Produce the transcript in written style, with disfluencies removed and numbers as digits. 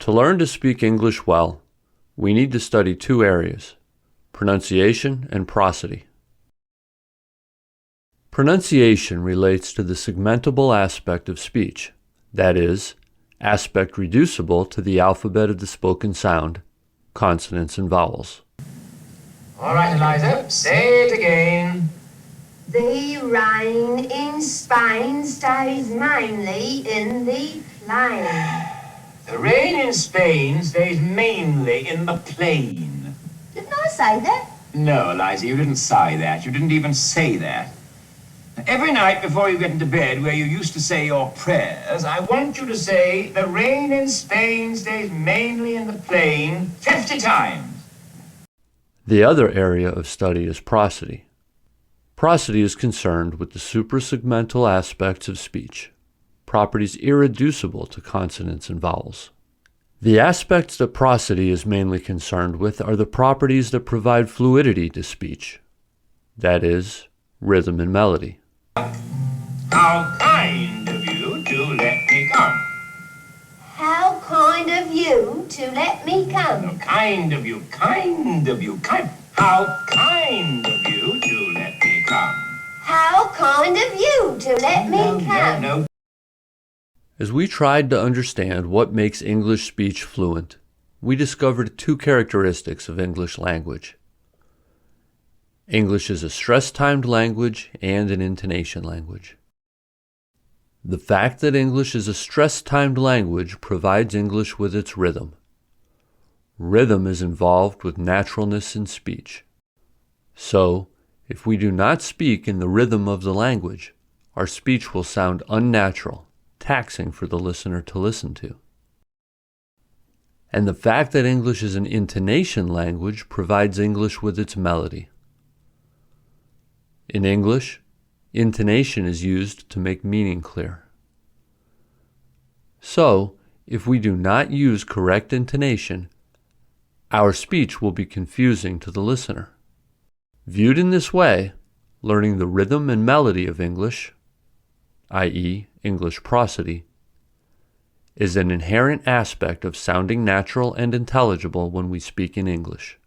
To learn to speak English well, we need to study two areas, pronunciation and prosody. Pronunciation relates to the segmentable aspect of speech, that is, aspect reducible to the alphabet of the spoken sound, consonants and vowels. All right, Eliza, say it again. The rain in Spain stays mainly in the plain. The rain in Spain stays mainly in the plain. Didn't I say that? No, Eliza, you didn't say that. You didn't even say that. Every night before you get into bed, where you used to say your prayers, I want you to say, the rain in Spain stays mainly in the plain 50 times. The other area of study is prosody. Prosody is concerned with the suprasegmental aspects of speech, properties irreducible to consonants and vowels. The aspects that prosody is mainly concerned with are the properties that provide fluidity to speech, that is, rhythm and melody. How kind of you to let me come. How kind of you to let me No, come. kind of you, kind of you, kind. How kind of you to let me come. How kind of you to let me come. No. As we tried to understand what makes English speech fluent, we discovered two characteristics of English language. English is a stress-timed language and an intonation language. The fact that English is a stress-timed language provides English with its rhythm. Rhythm is involved with naturalness in speech. So, if we do not speak in the rhythm of the language, our speech will sound unnatural, taxing for the listener to listen to. And the fact that English is an intonation language provides English with its melody. In English, intonation is used to make meaning clear. So, if we do not use correct intonation, our speech will be confusing to the listener. Viewed in this way, learning the rhythm and melody of English, i.e., English prosody, is an inherent aspect of sounding natural and intelligible when we speak in English.